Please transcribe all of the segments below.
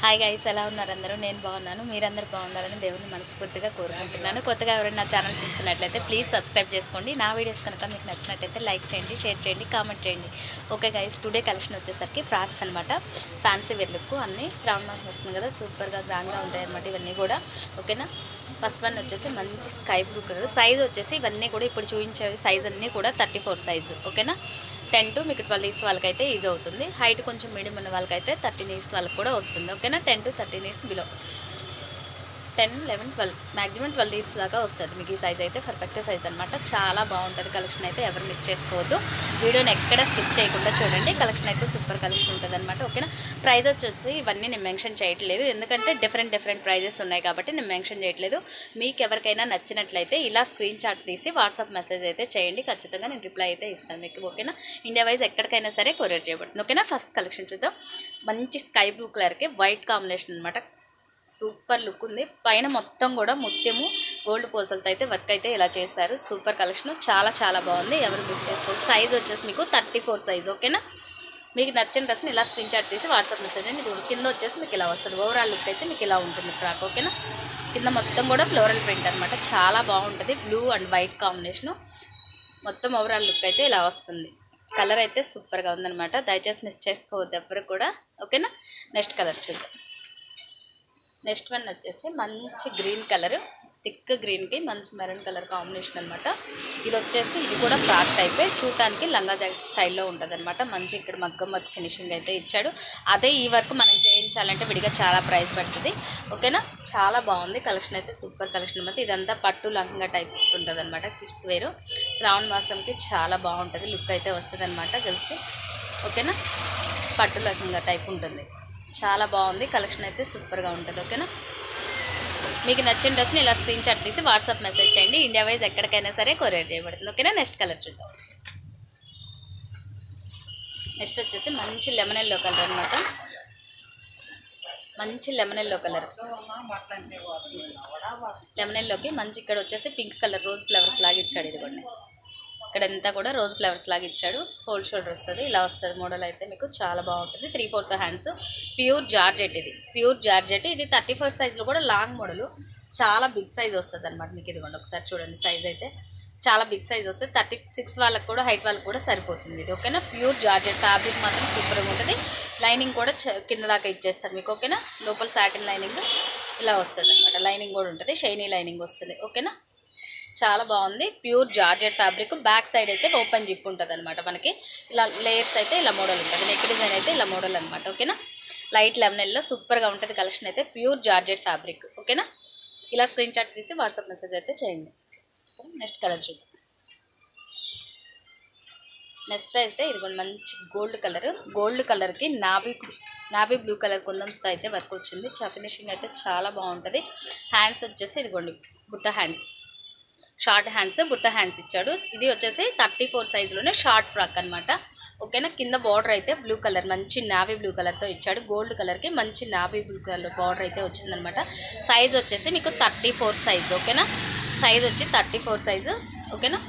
Hi guys, ఎలా ఉన్నారు అందరూ? నేను బాగున్నాను. మీరందరూ బాగున్నారని దేవుని మనస్ఫూర్తిగా కోరుకుంటున్నాను. కొత్తగా ఎవరైనా నా ఛానల్ చూస్తున్నట్లయితే ప్లీజ్ సబ్స్క్రైబ్ చేసుకోండి. నా వీడియోస్ కనుక మీకు నచ్చినట్లయితే లైక్ చేయండి, షేర్ చేయండి, కామెంట్ చేయండి. ఓకే గైస్, టుడే కలెక్షన్ వచ్చేసరికి ఫ్రాక్స్ అనమాట. ఫ్యాన్సీ వేర్ లుక్ అన్నీ శ్రావణ మాసం వస్తుంది కదా, సూపర్గా గ్రాండ్గా ఉంటాయి అనమాట ఇవన్నీ కూడా. ఓకేనా, ఫస్ట్ వన్ వచ్చేసి మంచి స్కై బ్లూ కలర్. సైజ్ వచ్చేసి ఇవన్నీ కూడా ఇప్పుడు చూపించే సైజ్ అన్నీ కూడా 34 సైజు. ఓకేనా, 10 to మీకు 12 ఇయర్స్ వాళ్ళకైతే ఈజీ అవుతుంది. హైట్ కొంచెం మీడియం ఉన్న వాళ్ళకైతే 13 ఇయర్స్ వాళ్ళకి కూడా వస్తుంది. ఓకేనా, 10 to 13 years below, 10, 11, 12 maximum 12 years దాకా వస్తుంది మీకు ఈ సైజ్ అయితే. పర్ఫెక్ట్ సైజ్ అనమాట. చాలా బాగుంటుంది కలెక్షన్ అయితే, ఎవరు మిస్ చేసుకోవద్దు. వీడియోని ఎక్కడ స్కిప్ చేయకుండా చూడండి. కలెక్షన్ అయితే సూపర్ కలెక్షన్ ఉంటుంది అనమాట. ఓకేనా, ప్రైస్ వచ్చేసి ఇవన్నీ నేను మెన్షన్ చేయట్లేదు, ఎందుకంటే డిఫరెంట్ ప్రైజెస్ ఉన్నాయి కాబట్టి నేను మెన్షన్ చేయట్లేదు. మీకు ఎవరికైనా నచ్చినట్లయితే ఇలా స్క్రీన్ షాట్ తీసి వాట్సాప్ మెసేజ్ అయితే చేయండి. ఖచ్చితంగా నేను రిప్లై అయితే ఇస్తాను మీకు. ఓకేనా, ఇండియా వైజ్ ఎక్కడికైనా సరే కొరియర్ చేయబడుతుంది. ఓకేనా, ఫస్ట్ కలెక్షన్ చూద్దాం. మంచి స్కై బ్లూ కలర్కి వైట్ కాంబినేషన్ అనమాట. సూపర్ లుక్ ఉంది. పైన మొత్తం కూడా ముత్యము గోల్డ్ పూసలతో అయితే వర్క్ అయితే ఇలా చేస్తారు. సూపర్ కలెక్షన్, చాలా బాగుంది. ఎవరు మిస్ చేసుకోండి. సైజ్ వచ్చేసి మీకు 34 సైజ్. ఓకేనా, మీకు నచ్చిన డ్రెస్ని ఇలా స్క్రీన్ షాట్ తీసి వాట్సాప్ మెసేజ్ అండి. కింద వచ్చేసి మీకు ఇలా వస్తుంది. ఓవరాల్ లుక్ అయితే మీకు ఇలా ఉంటుంది ఫ్రాక్. ఓకేనా, కింద మొత్తం కూడా ఫ్లోరల్ ప్రింట్ అనమాట. చాలా బాగుంటుంది. Blue and white combination. మొత్తం ఓవరాల్ లుక్ అయితే ఇలా వస్తుంది. కలర్ అయితే సూపర్గా ఉందన్నమాట. దయచేసి మిస్ చేసుకోవద్దు ఎవరు కూడా. ఓకేనా, నెక్స్ట్ కలర్ చూద్దాం. నెక్స్ట్ వన్ వచ్చేసి మంచి గ్రీన్ కలర్, థిక్ గ్రీన్కి మంచి మెరూన్ కలర్ కాంబినేషన్ అనమాట. ఇది వచ్చేసి ఇది కూడా ఫ్రాక్ టైపే, చూడటానికి లంగా జాకెట్ స్టైల్లో ఉంటుంది అనమాట. మంచి ఇక్కడ మగ్గం వర్క్ ఫినిషింగ్ అయితే ఇచ్చాడు. అదే ఈ వర్క్ మనం చేయించాలంటే విడిగా చాలా ప్రైస్ పడుతుంది. ఓకేనా, చాలా బాగుంది కలెక్షన్ అయితే. సూపర్ కలెక్షన్ అనమాట. ఇదంతా పట్టు లంగా టైప్ ఉంటుంది అనమాట. కిడ్స్ వేరు శ్రావణ మాసంకి చాలా బాగుంటుంది. లుక్ అయితే వస్తుంది అనమాట గర్ల్స్కి. ఓకేనా, పట్టు లంగా టైప్ ఉంటుంది. చాలా బాగుంది కలెక్షన్ అయితే, సూపర్గా ఉంటుంది. ఓకేనా, మీకు నచ్చిన డ్రెస్ని ఇలా స్క్రీన్ షాట్ తీసి వాట్సాప్ మెసేజ్ చేయండి. ఇండియా వైజ్ ఎక్కడికైనా సరే కొరియర్ చేయబడుతుంది. ఓకేనా, నెక్స్ట్ కలర్ చూద్దాం. నెక్స్ట్ వచ్చేసి మంచి లెమన్ ఎల్లో కలర్ అనమాట. మంచి లెమన్ ఎల్లో కలర్, లెమన్ ఎల్లోకి మంచి ఇక్కడ వచ్చేసి పింక్ కలర్ రోజ్ ఫ్లవర్స్ లాగా ఇచ్చాడు. ఇది కూడా ఇక్కడంతా కూడా రోజ్ ఫ్లవర్స్ లాగా ఇచ్చాడు. హోల్ షోల్డర్ వస్తుంది, ఇలా వస్తుంది మోడల్ అయితే మీకు. చాలా బాగుంటుంది. 3/4 హ్యాండ్స్, ప్యూర్ జార్జెట్. ఇది ప్యూర్ జార్జెట్. ఇది 34 సైజులో కూడా లాంగ్ మోడలు. చాలా బిగ్ సైజ్ వస్తుంది అనమాట మీకు. ఇదిగోండి ఒకసారి చూడండి, సైజ్ అయితే చాలా బిగ్ సైజ్ వస్తుంది. 36 వాళ్ళకి కూడా, హైట్ వాళ్ళకి కూడా సరిపోతుంది ఇది. ఓకేనా, ప్యూర్ జార్జెట్. ఫ్యాబ్రిక్ మాత్రం సూపర్గా ఉంటుంది. లైనింగ్ కూడా కింద దాకా ఇచ్చేస్తారు మీకు. ఓకేనా, లోపల సాటిన్ లైనింగ్ ఇలా వస్తుంది అనమాట. లైనింగ్ కూడా ఉంటుంది, షైనీ లైనింగ్ వస్తుంది. ఓకేనా, చాలా బాగుంది. Pure georgette fabric. Back side అయితే ఓపెన్ జిప్ ఉంటుంది అనమాట మనకి. ఇలా లేయర్స్ అయితే ఇలా మోడల్ ఉంటుంది. నెక్ డిజైన్ అయితే ఇలా మోడల్ అనమాట. ఓకేనా, లైట్ లెమనెల్లో సూపర్గా ఉంటుంది కలెక్షన్ అయితే. Pure georgette fabric. ఓకేనా, ఇలా స్క్రీన్ షాట్ తీసి వాట్సాప్ మెసేజ్ అయితే చేయండి. నెక్స్ట్ కలర్ చూద్దాం. నెక్స్ట్ అయితే ఇదిగోండి మంచి గోల్డ్ కలర్. గోల్డ్ కలర్కి నాబీ బ్లూ కలర్ కుందంతో అయితే వర్క్ వచ్చింది. ఫినిషింగ్ అయితే చాలా బాగుంటుంది. హ్యాండ్స్ వచ్చేసి ఇదిగోండి బుట్ట హ్యాండ్స్, షార్ట్ హ్యాండ్స్, బుట్ట హ్యాండ్స్ ఇచ్చాడు. ఇది వచ్చేసి 34 సైజులోనే షార్ట్ ఫ్రాక్ అనమాట. ఓకేనా, కింద బార్డర్ అయితే బ్లూ కలర్, మంచి నావీ బ్లూ కలర్తో ఇచ్చాడు. గోల్డ్ కలర్కి మంచి నావీ బ్లూ కలర్ బార్డర్ అయితే వచ్చిందనమాట. సైజ్ వచ్చేసి మీకు 34 సైజు. ఓకేనా, సైజ్ వచ్చి 34 సైజు. ఓకేనా,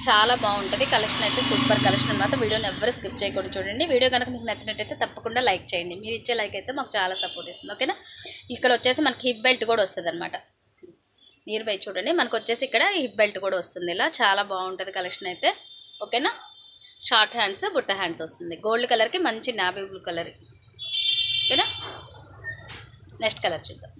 చాలా బాగుంటుంది కలెక్షన్ అయితే. సూపర్ కలెక్షన్ అనమాట. వీడియోని ఎవరు స్కిప్ చేయకుండా చూడండి. వీడియో కనుక మీకు నచ్చినట్టయితే తప్పకుండా లైక్ చేయండి. మీరు ఇచ్చే లైక్ అయితే మాకు చాలా సపోర్ట్ ఇస్తుంది. ఓకేనా, ఇక్కడ వచ్చేసి మనకి హిప్ బెల్ట్ కూడా వస్తుంది అనమాట. నియర్ బై చూడండి, మనకు వచ్చేసి ఇక్కడ హిప్ బెల్ట్ కూడా వస్తుంది. ఇలా చాలా బాగుంటుంది కలెక్షన్ అయితే. ఓకేనా, షార్ట్ హ్యాండ్స్, బుట్ట హ్యాండ్స్ వస్తుంది. గోల్డ్ కలర్కి మంచి నావీ బ్లూ కలర్. ఓకేనా, నెక్స్ట్ కలర్ చూద్దాం.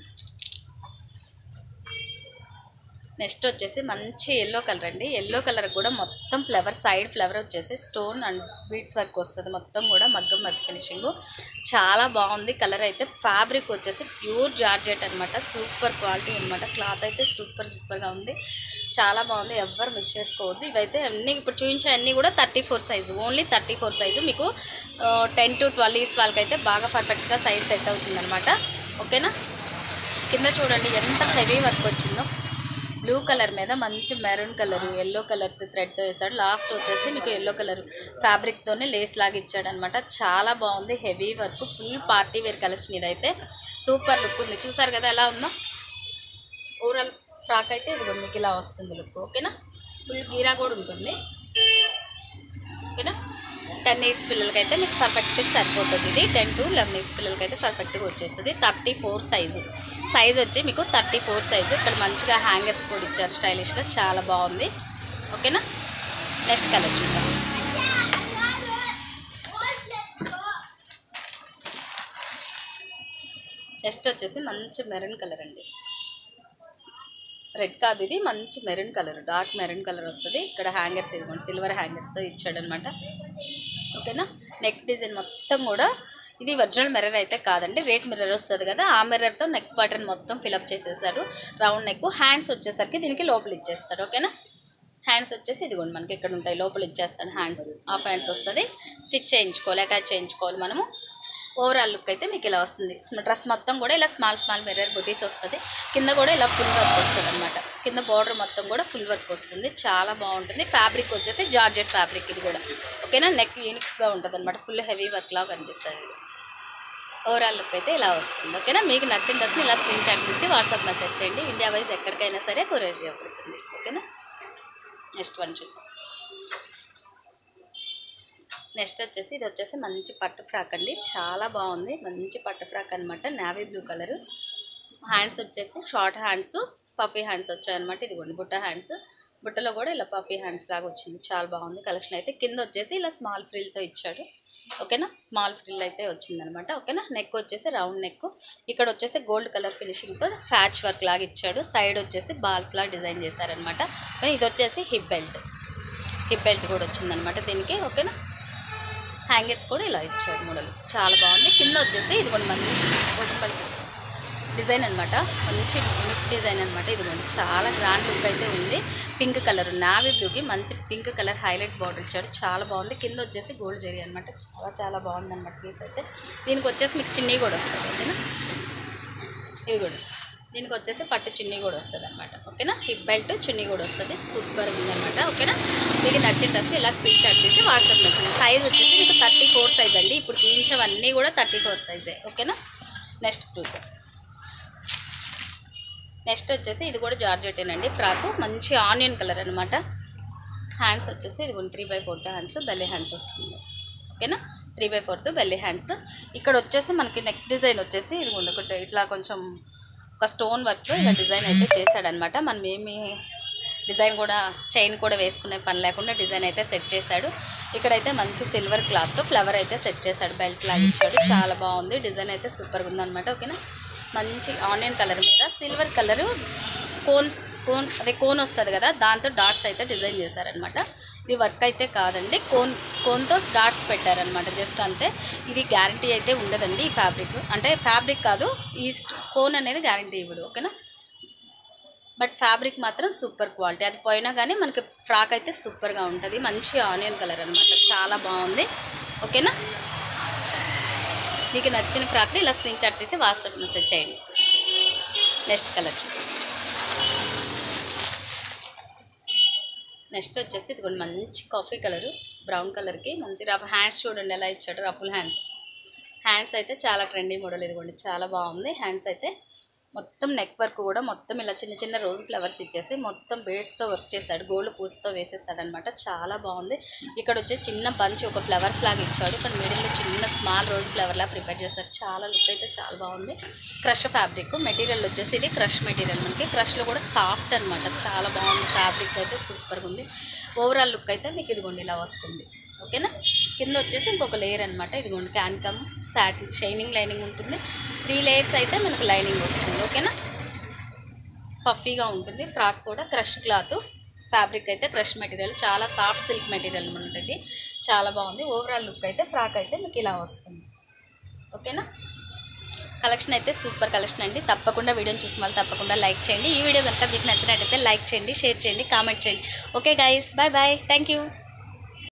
నెక్స్ట్ వచ్చేసి మంచి ఎల్లో కలర్ అండి. ఎల్లో కలర్ కూడా మొత్తం ఫ్లవర్, సైడ్ ఫ్లవర్ వచ్చేసి స్టోన్ అండ్ బీడ్స్ వర్క్ వస్తుంది. మొత్తం కూడా మగ్గం వర్క్ ఫినిషింగ్. చాలా బాగుంది కలర్ అయితే. ఫ్యాబ్రిక్ వచ్చేసి ప్యూర్ జార్జెట్ అనమాట. సూపర్ క్వాలిటీ అనమాట. క్లాత్ అయితే సూపర్గా ఉంది. చాలా బాగుంది, ఎవ్వరు మిస్ చేసుకోవద్దు. ఇవైతే అన్నీ ఇప్పుడు చూపించే అన్నీ కూడా 34 సైజు, ఓన్లీ 34 సైజు. మీకు 10 to 12 ఇయర్స్ వాళ్ళకైతే బాగా పర్ఫెక్ట్గా సైజ్ సెట్ అవుతుంది అనమాట. ఓకేనా, కింద చూడండి ఎంత హెవీ వర్క్ వచ్చిందో. బ్లూ కలర్ మీద మంచి మెరూన్ కలర్, ఎల్లో కలర్ థ్రెడ్తో వేసాడు. లాస్ట్ వచ్చేసి మీకు ఎల్లో కలర్ ఫ్యాబ్రిక్తోనే లేస్ లాగా ఇచ్చాడు అనమాట. చాలా బాగుంది, heavy work, full party wear collection. ఇదైతే సూపర్ లుక్ ఉంది. చూసారు కదా ఎలా ఉందో. ఓవరాల్ ఫ్రాక్ అయితే ఇది మీకు ఇలా వస్తుంది లుక్. ఓకేనా, ఫుల్ గీరా కూడా ఉంటుంది. ఓకేనా, 10 ఇయర్స్ పిల్లలకైతే మీకు పర్ఫెక్ట్గా సరిపోతుంది. ఇది 10 to 11 ఇయర్స్ పిల్లలకైతే పర్ఫెక్ట్గా వచ్చేస్తుంది. 34 సైజు వచ్చి మీకు 34 సైజు. ఇక్కడ మంచిగా హ్యాంగర్స్ కూడా ఇచ్చారు స్టైలిష్గా, చాలా బాగుంది. ఓకేనా, నెక్స్ట్ కలర్ చూద్దాం. నెక్స్ట్ వచ్చేసి మంచి మెరూన్ కలర్ అండి. రెడ్ కాదు, ఇది మంచి maroon colour, dark maroon colour వస్తుంది. ఇక్కడ హ్యాంగర్స్ ఇదిగోండి సిల్వర్ హ్యాంగర్స్తో ఇచ్చాడనమాట. ఓకేనా, నెక్ డిజైన్ మొత్తం కూడా ఇది ఒరిజినల్ మిర్రర్ అయితే కాదండి, రేట్ మిర్రర్ వస్తుంది కదా, ఆ మిర్రర్తో నెక్ ప్యాటర్న్ మొత్తం ఫిలప్ చేసేసాడు. రౌండ్ నెక్, హ్యాండ్స్ వచ్చేసరికి దీనికి లోపల ఇచ్చేస్తాడు. ఓకేనా, హ్యాండ్స్ వచ్చేసి ఇదిగోండి మనకి ఇక్కడ ఉంటాయి, లోపల ఇచ్చేస్తాడు. హ్యాండ్స్ హాఫ్ హ్యాండ్స్ వస్తుంది. స్టిచ్ చేయించుకోవాలి, అటాచ్ చేయించుకోవాలి మనము. ఓవరాల్ లుక్ అయితే మీకు ఇలా వస్తుంది. డ్రెస్ మొత్తం కూడా ఇలా స్మాల్ మిర్రర్ బుటీస్ వస్తుంది. కింద కూడా ఇలా ఫుల్ వర్క్ వస్తుంది అనమాట. కింద బార్డర్ మొత్తం కూడా ఫుల్ వర్క్ వస్తుంది, చాలా బాగుంటుంది. ఫ్యాబ్రిక్ వచ్చేసి జార్జెట్ ఫ్యాబ్రిక్ ఇది కూడా. ఓకేనా, నెక్ యూనిక్గా ఉంటుంది అనమాట, ఫుల్ హెవీ వర్క్ లాగా కనిపిస్తుంది. ఓవరాల్ లుక్ అయితే ఇలా వస్తుంది. ఓకేనా, మీకు నచ్చిన డ్రెస్ని ఇలా స్క్రీన్ షాట్ తీసి వాట్సాప్ మెసేజ్ చేయండి. ఇండియా వైజ్ ఎక్కడికైనా సరే కొరియర్ చేయబడుతుంది. ఓకేనా, నెక్స్ట్ వన్ చూద్దాం. నెక్స్ట్ వచ్చేసి ఇది వచ్చేసి మంచి పట్టు ఫ్రాక్ అండి, చాలా బాగుంది. మంచి పట్టు ఫ్రాక్ అనమాట, నేవీ బ్లూ కలరు. హ్యాండ్స్ వచ్చేసి షార్ట్ హ్యాండ్స్, పఫీ హ్యాండ్స్ వచ్చాయన్నమాట. ఇదిగోండి బుట్ట హ్యాండ్స్, బుట్టలో కూడా ఇలా పఫీ హ్యాండ్స్ లాగా వచ్చింది, చాలా బాగుంది కలెక్షన్ అయితే. కింద వచ్చేసి ఇలా స్మాల్ ఫ్రిల్తో ఇచ్చాడు. ఓకేనా, స్మాల్ ఫ్రిల్ అయితే వచ్చిందనమాట. ఓకేనా, నెక్ వచ్చేసి రౌండ్ నెక్, ఇక్కడ వచ్చేసి గోల్డ్ కలర్ ఫినిషింగ్తో ఫ్యాచ్ వర్క్ లాగా ఇచ్చాడు. సైడ్ వచ్చేసి బాల్స్ లాగా డిజైన్ చేశారనమాట. ఇది వచ్చేసి హిప్ బెల్ట్ కూడా వచ్చిందనమాట దీనికి. ఓకేనా, హ్యాంగర్స్ కూడా ఇలా ఇచ్చాడు మోడల్, చాలా బాగుంది. కింద వచ్చేసి ఇది కూడా మంచి డిజైన్ అనమాట, మంచి యూనిక్ డిజైన్ అనమాట. ఇదిగోండి చాలా గ్రాండ్ లుక్ అయితే ఉంది. పింక్ కలర్, నావీ బ్లూకి మంచి పింక్ కలర్ హైలైట్ బార్డర్ ఇచ్చాడు, చాలా బాగుంది. కింద వచ్చేసి గోల్డ్ జరీ అనమాట, చాలా బాగుంది అనమాట పీస్ అయితే. దీనికి వచ్చేసి మీకు చిన్నీ కూడా వస్తుంది. ఓకేనా, ఇది కూడా దీనికి వచ్చేసి పట్టు చున్నీ కూడా వస్తుంది అనమాట. ఓకేనా, హిప్ బెల్ట్ చున్నీ కూడా వస్తుంది, సూపర్ ఉందన్నమాట. ఓకేనా, మీకు నచ్చిన డ్రెస్ ఇలా స్క్రీన్ షాట్ తీసి వాట్సాప్ మెసేజ్. సైజ్ వచ్చేసి మీకు 34 సైజ్ అండి, ఇప్పుడు చూపించవన్నీ కూడా 34 సైజే. ఓకేనా, నెక్స్ట్ చూద్దాం. నెక్స్ట్ వచ్చేసి ఇది కూడా జార్జెటేనండి ఫ్రాక్, మంచి ఆనియన్ కలర్ అనమాట. హ్యాండ్స్ వచ్చేసి ఇది 3/4 హ్యాండ్స్, బెల్లీ హ్యాండ్స్ వస్తుంది. ఓకేనా, 3/4 బెల్లీ హ్యాండ్స్. ఇక్కడ వచ్చేసి మనకి నెక్ డిజైన్ వచ్చేసి ఇది ఒకటి ఇట్లా కొంచెం ఒక స్టోన్ వర్క్లో ఇలా డిజైన్ అయితే చేశాడనమాట. మనం ఏమి డిజైన్ కూడా చైన్ కూడా వేసుకునే పని లేకుండా డిజైన్ అయితే సెట్ చేశాడు. ఇక్కడైతే మంచి సిల్వర్ క్లాత్తో ఫ్లవర్ అయితే సెట్ చేశాడు, బెల్ట్ లాగా ఇచ్చాడు, చాలా బాగుంది. డిజైన్ అయితే సూపర్గా ఉందన్నమాట. ఓకేనా, మంచి ఆనియన్ కలర్ మీద సిల్వర్ కలరు అదే కోన్ వస్తుంది కదా, దాంతో డాట్స్ అయితే డిజైన్ చేశారనమాట. ఇది వర్క్ అయితే కాదండి, కోన్తో డాట్స్ పెట్టారనమాట, జస్ట్ అంతే. ఇది గ్యారంటీ అయితే ఉండదండి ఈ ఫ్యాబ్రిక్, అంటే ఫ్యాబ్రిక్ కాదు, ఈ కోన్ అనేది గ్యారంటీ ఇవ్వడు. ఓకేనా, బట్ ఫ్యాబ్రిక్ మాత్రం సూపర్ క్వాలిటీ, అది పోయినా కానీ మనకి ఫ్రాక్ అయితే సూపర్గా ఉంటుంది. మంచి ఆనియన్ కలర్ అనమాట, చాలా బాగుంది. ఓకేనా, మీకు నచ్చిన ఫ్రాక్ని ఇలా స్క్రీన్ షాట్ తీసి వాట్సాప్ మెసేజ్ చేయండి. నెక్స్ట్ కలర్, నెక్స్ట్ వచ్చేసి ఇది కూడా మంచి కాఫీ కలరు, బ్రౌన్ కలర్కి మంచి హ్యాండ్స్ చూడండి ఎలా ఇచ్చాడు, రఫుల్ హ్యాండ్స్ అయితే చాలా ట్రెండీ మోడల్. ఇదిగోండి చాలా బాగుంది. హ్యాండ్స్ అయితే మొత్తం నెక్ వర్క్ కూడా మొత్తం ఇలా చిన్న చిన్న రోజ్ ఫ్లవర్స్ ఇచ్చేసి మొత్తం బీడ్స్తో వర్క్ చేశాడు, గోల్డ్ పూస్తో వేసేసాడు అనమాట, చాలా బాగుంది. ఇక్కడ వచ్చి చిన్న బంచ్ ఒక ఫ్లవర్స్ లాగా ఇచ్చాడు, ఇక్కడ మిడిల్లో చిన్న స్మాల్ రోజ్ ఫ్లవర్ లాగా ప్రిపేర్ చేశారు, చాలా లుక్ అయితే చాలా బాగుంది. క్రష్ ఫ్యాబ్రిక్ మెటీరియల్ వచ్చేసి ఇది క్రష్ మెటీరియల్, మనకి క్రష్లో కూడా సాఫ్ట్ అనమాట, చాలా బాగుంది. ఫ్యాబ్రిక్ అయితే సూపర్గా ఉంది. ఓవరాల్ లుక్ అయితే మీకు ఇదిగోండి ఇలా వస్తుంది. ఓకేనా, కింద వచ్చేసి ఇంకొక లేయర్ అనమాట, ఇదిగోండి క్యాన్కమ్ సాటిన్ షైనింగ్ లైనింగ్ ఉంటుంది. 3 లేయర్స్ అయితే మనకు లైనింగ్ వస్తుంది. ఓకేనా, పఫీగా ఉంటుంది. ఫ్రాక్ కూడా క్రష్ క్లాత్ ఫ్యాబ్రిక్ అయితే క్రష్ మెటీరియల్, చాలా సాఫ్ట్ సిల్క్ మెటీరియల్ ఉంటుంది, చాలా బాగుంది. ఓవరాల్ లుక్ అయితే ఫ్రాక్ అయితే మీకు ఇలా వస్తుంది. ఓకేనా, కలెక్షన్ అయితే సూపర్ కలెక్షన్ అండి. తప్పకుండా వీడియోని చూసి మళ్ళీ తప్పకుండా లైక్ చేయండి. ఈ వీడియో కనుక మీకు నచ్చినట్టయితే లైక్ చేయండి, షేర్ చేయండి, కామెంట్ చేయండి. Okay guys, bye bye, thank you.